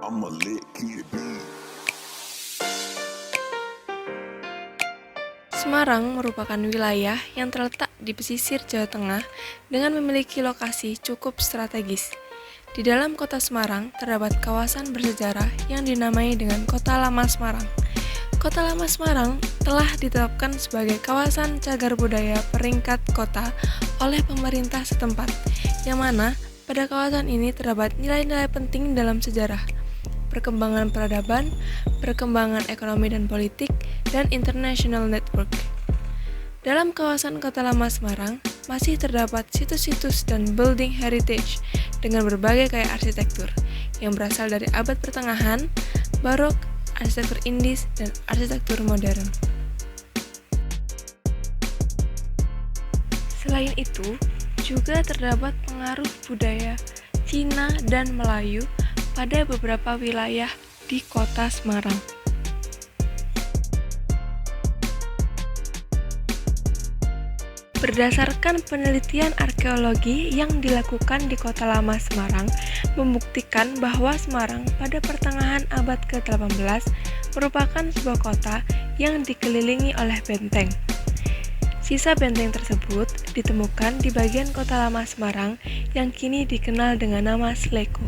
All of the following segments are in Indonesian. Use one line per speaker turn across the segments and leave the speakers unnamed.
I'm a lit kid, dude.
Semarang merupakan wilayah yang terletak di pesisir Jawa Tengah dengan memiliki lokasi cukup strategis. Di dalam kota Semarang terdapat kawasan bersejarah yang dinamai dengan Kota Lama Semarang. Kota Lama Semarang telah ditetapkan sebagai kawasan cagar budaya peringkat kota oleh pemerintah setempat, yang mana pada kawasan ini terdapat nilai-nilai penting dalam sejarah, perkembangan peradaban, perkembangan ekonomi dan politik, dan international network. Dalam kawasan Kota Lama Semarang, masih terdapat situs-situs dan building heritage dengan berbagai gaya arsitektur yang berasal dari abad pertengahan, barok, arsitektur Indis, dan arsitektur modern. Selain itu, juga terdapat pengaruh budaya Cina dan Melayu pada beberapa wilayah di kota Semarang. Berdasarkan penelitian arkeologi yang dilakukan di Kota Lama Semarang, membuktikan bahwa Semarang pada pertengahan abad ke-18 merupakan sebuah kota yang dikelilingi oleh benteng. Sisa benteng tersebut ditemukan di bagian Kota Lama Semarang yang kini dikenal dengan nama Sleko.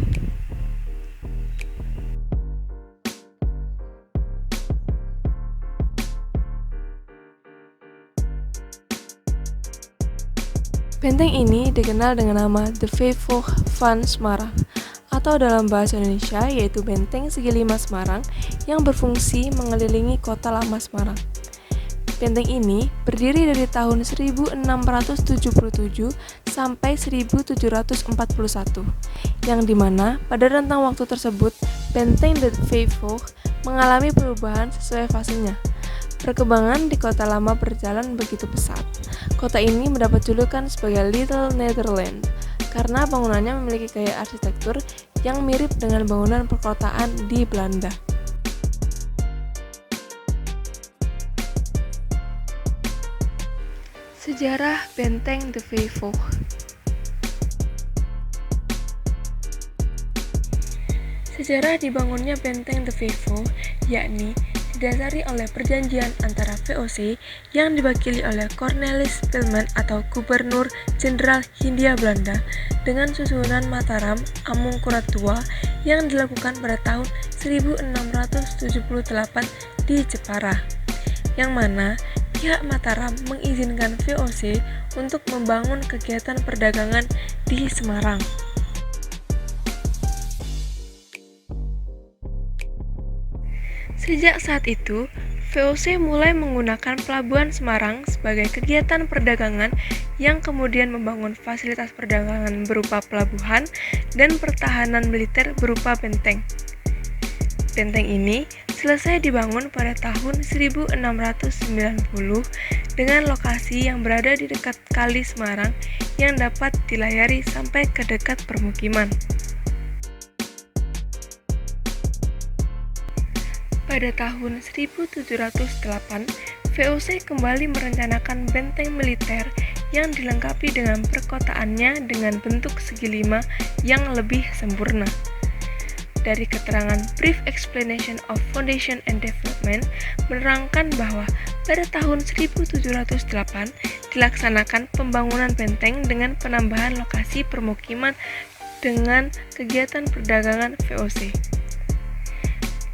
Benteng ini dikenal dengan nama The Vijfhof van Semarang, atau dalam bahasa Indonesia yaitu Benteng Segi Lima Semarang yang berfungsi mengelilingi Kota Lama Semarang. Benteng ini berdiri dari tahun 1677 sampai 1741, yang dimana pada rentang waktu tersebut Benteng The Vijfhof mengalami perubahan sesuai fasenya. Perkembangan di Kota Lama berjalan begitu pesat. Kota ini mendapat julukan sebagai Little Netherlands karena bangunannya memiliki gaya arsitektur yang mirip dengan bangunan perkotaan di Belanda. Sejarah Benteng The Vijfhof. Sejarah dibangunnya Benteng The Vijfhof yakni didasari oleh perjanjian antara VOC yang diwakili oleh Cornelis Pilman atau Gubernur Jenderal Hindia Belanda dengan susunan Mataram Amangkurat II yang dilakukan pada tahun 1678 di Jepara, yang mana pihak Mataram mengizinkan VOC untuk membangun kegiatan perdagangan di Semarang. Sejak saat itu, VOC mulai menggunakan Pelabuhan Semarang sebagai kegiatan perdagangan yang kemudian membangun fasilitas perdagangan berupa pelabuhan dan pertahanan militer berupa benteng. Benteng ini selesai dibangun pada tahun 1690 dengan lokasi yang berada di dekat Kali Semarang yang dapat dilayari sampai ke dekat permukiman. Pada tahun 1708, VOC kembali merencanakan benteng militer yang dilengkapi dengan perkotaannya dengan bentuk segi lima yang lebih sempurna. Dari keterangan Brief Explanation of Foundation and Development menerangkan bahwa pada tahun 1708 dilaksanakan pembangunan benteng dengan penambahan lokasi permukiman dengan kegiatan perdagangan VOC.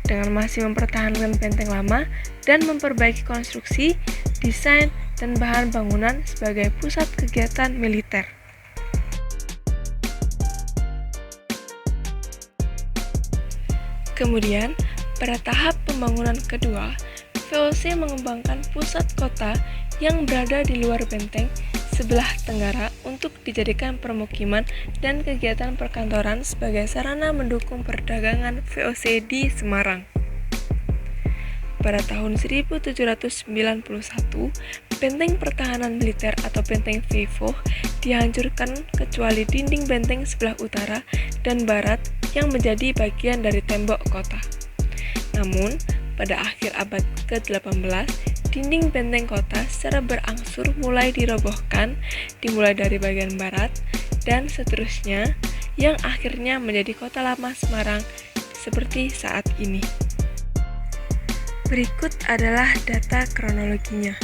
Dengan masih mempertahankan benteng lama dan memperbaiki konstruksi, desain, dan bahan bangunan sebagai pusat kegiatan militer. Kemudian, pada tahap pembangunan kedua, VOC mengembangkan pusat kota yang berada di luar benteng sebelah tenggara untuk dijadikan permukiman dan kegiatan perkantoran sebagai sarana mendukung perdagangan VOC di Semarang. Pada tahun 1791, benteng pertahanan militer atau benteng Vijfhof dihancurkan kecuali dinding benteng sebelah utara dan barat yang menjadi bagian dari tembok kota. Namun, pada akhir abad ke-18, dinding benteng kota secara berangsur mulai dirobohkan, dimulai dari bagian barat dan seterusnya, yang akhirnya menjadi Kota Lama Semarang seperti saat ini. Berikut adalah data kronologinya.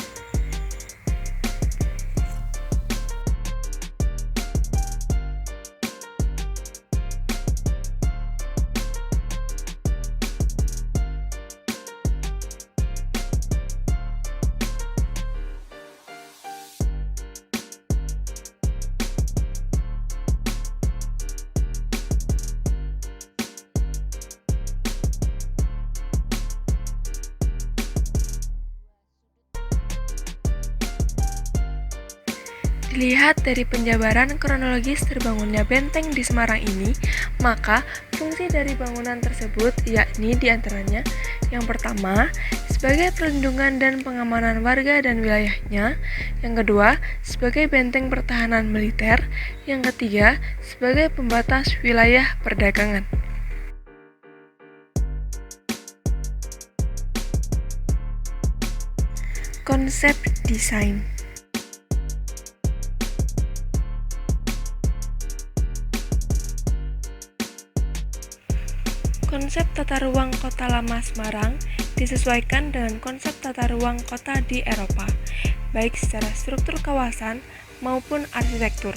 Dilihat dari penjabaran kronologis terbangunnya benteng di Semarang ini, maka fungsi dari bangunan tersebut yakni diantaranya yang pertama, sebagai perlindungan dan pengamanan warga dan wilayahnya, yang kedua, sebagai benteng pertahanan militer, yang ketiga, sebagai pembatas wilayah perdagangan. Konsep desain. Konsep tata ruang kota lama Semarang disesuaikan dengan konsep tata ruang kota di Eropa, baik secara struktur kawasan maupun arsitektur.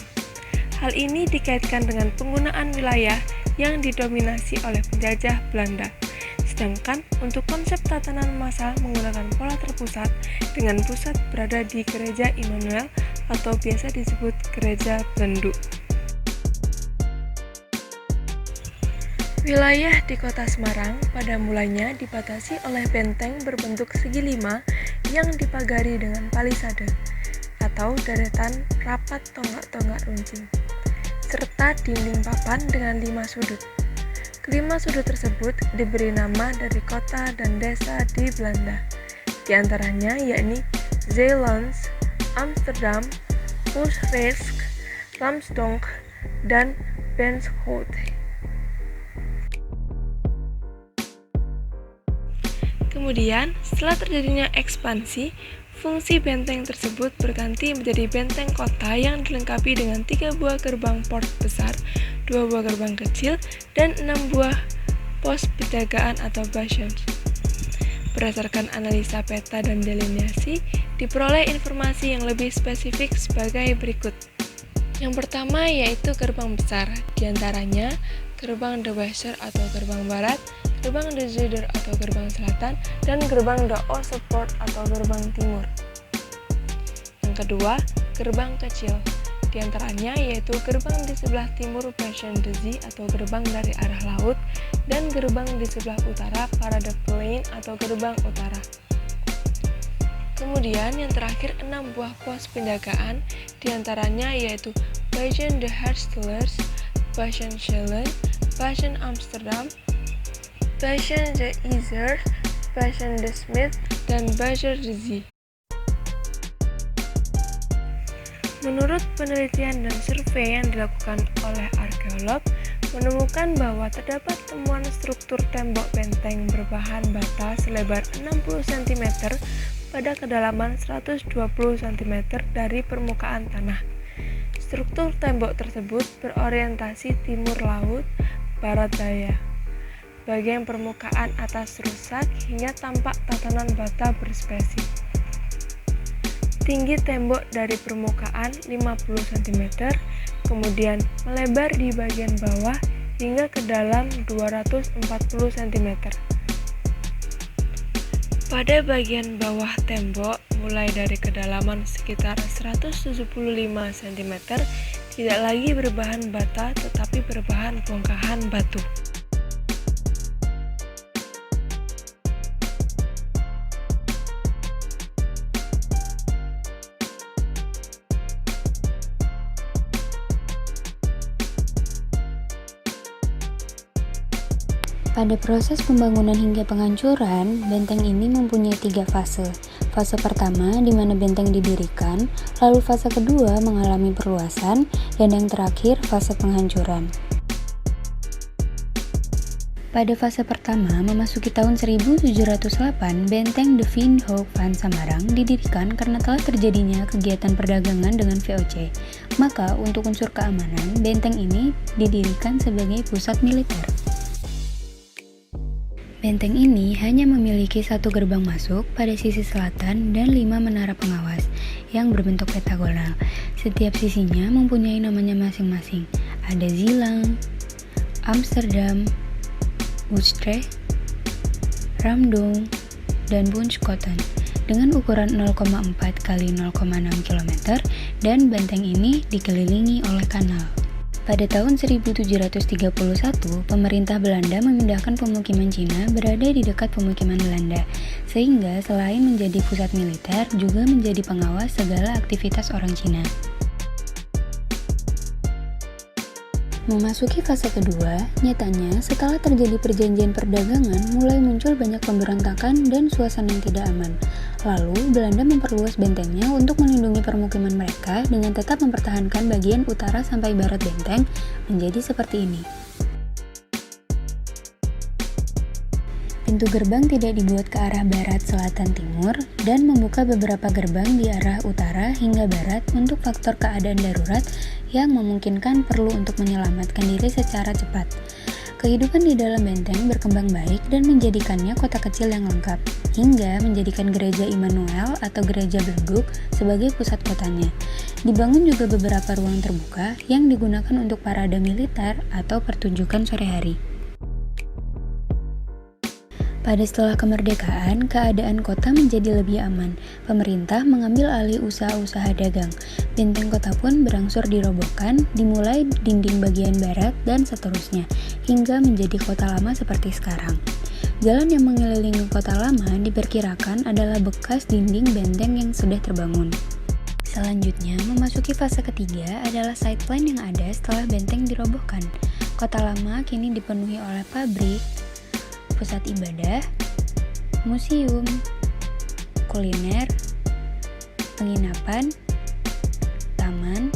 Hal ini dikaitkan dengan penggunaan wilayah yang didominasi oleh penjajah Belanda. Sedangkan untuk konsep tatanan massal menggunakan pola terpusat dengan pusat berada di Gereja Immanuel atau biasa disebut Gereja Belendu. Wilayah di kota Semarang pada mulanya dibatasi oleh benteng berbentuk segi lima yang dipagari dengan palisade atau deretan rapat tonggak-tonggak runcing, serta dinding papan dengan 5 sudut. Kelima sudut tersebut diberi nama dari kota dan desa di Belanda, di antaranya yakni Zeeland, Amsterdam, Utrecht, Ramsdonk, dan Bunschoten. Kemudian, setelah terjadinya ekspansi, fungsi benteng tersebut berganti menjadi benteng kota yang dilengkapi dengan 3 buah gerbang port besar, 2 buah gerbang kecil, dan 6 buah pos penjagaan atau bastions. Berdasarkan analisa peta dan delineasi, diperoleh informasi yang lebih spesifik sebagai berikut. Yang pertama yaitu gerbang besar, diantaranya gerbang de Weser atau gerbang barat, gerbang de Zuider atau gerbang selatan, dan gerbang de Oostpoort atau gerbang timur. Yang kedua, gerbang kecil, diantaranya yaitu gerbang di sebelah timur Bastion de Zee atau gerbang dari arah laut, dan gerbang di sebelah utara Parade Plein atau gerbang utara. Kemudian yang terakhir 6 buah pos penjagaan, diantaranya yaitu Bastion de Herstellers, Bastion Schellen, Bastion Amsterdam, Bastion de Isère, Bastion de Smith, dan Bastion de Zee. Menurut penelitian dan survei yang dilakukan oleh arkeolog, menemukan bahwa terdapat temuan struktur tembok benteng berbahan bata selebar 60 cm pada kedalaman 120 cm dari permukaan tanah. Struktur tembok tersebut berorientasi timur laut, barat daya. Bagian permukaan atas rusak hingga tampak tatanan bata berspesi. Tinggi tembok dari permukaan 50 cm, kemudian melebar di bagian bawah hingga ke dalam 240 cm. Pada bagian bawah tembok, mulai dari kedalaman sekitar 175 cm, tidak lagi berbahan bata tetapi berbahan bongkahan batu.
Pada proses pembangunan hingga penghancuran, benteng ini mempunyai 3 fase. Fase pertama di mana benteng didirikan, lalu fase kedua mengalami perluasan, dan yang terakhir fase penghancuran. Pada fase pertama, memasuki tahun 1708, benteng De Veenhof van Semarang didirikan karena telah terjadinya kegiatan perdagangan dengan VOC. Maka, untuk unsur keamanan, benteng ini didirikan sebagai pusat militer. Benteng ini hanya memiliki satu gerbang masuk pada sisi selatan dan 5 menara pengawas yang berbentuk pentagonal. Setiap sisinya mempunyai namanya masing-masing. Ada Zilang, Amsterdam, Utrecht, Ramdong, dan Bunschoten dengan ukuran 0,4 x 0,6 km dan benteng ini dikelilingi oleh kanal. Pada tahun 1731, pemerintah Belanda memindahkan pemukiman Cina berada di dekat pemukiman Belanda, sehingga selain menjadi pusat militer, juga menjadi pengawas segala aktivitas orang Cina. Memasuki fase kedua, nyatanya setelah terjadi perjanjian perdagangan, mulai muncul banyak pemberontakan dan suasana yang tidak aman. Lalu, Belanda memperluas bentengnya untuk melindungi permukiman mereka dengan tetap mempertahankan bagian utara sampai barat benteng menjadi seperti ini. Pintu gerbang tidak dibuat ke arah barat, selatan, timur, dan membuka beberapa gerbang di arah utara hingga barat untuk faktor keadaan darurat yang memungkinkan perlu untuk menyelamatkan diri secara cepat. Kehidupan di dalam benteng berkembang baik dan menjadikannya kota kecil yang lengkap, hingga menjadikan gereja Immanuel atau gereja Belenduk sebagai pusat kotanya. Dibangun juga beberapa ruang terbuka yang digunakan untuk parade militer atau pertunjukan sore hari. Pada setelah kemerdekaan, keadaan kota menjadi lebih aman. Pemerintah mengambil alih usaha-usaha dagang. Benteng kota pun berangsur dirobohkan, dimulai dinding bagian barat dan seterusnya, hingga menjadi kota lama seperti sekarang. Jalan yang mengelilingi kota lama diperkirakan adalah bekas dinding benteng yang sudah terbangun. Selanjutnya, memasuki fase ketiga adalah side plan yang ada setelah benteng dirobohkan. Kota lama kini dipenuhi oleh pabrik, pusat ibadah, museum, kuliner, penginapan, taman,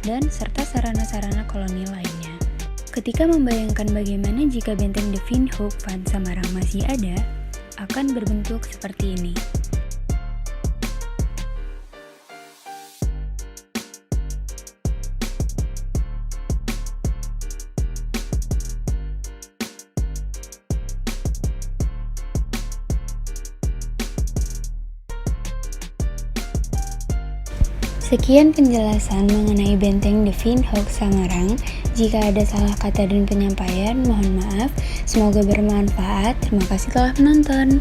dan serta sarana-sarana koloni lainnya. Ketika membayangkan bagaimana jika benteng De Vinhoek van Samarang masih ada, akan berbentuk seperti ini. Sekian penjelasan mengenai benteng De Vinhoek Samarang. Jika ada salah kata dan penyampaian, mohon maaf. Semoga bermanfaat. Terima kasih telah menonton.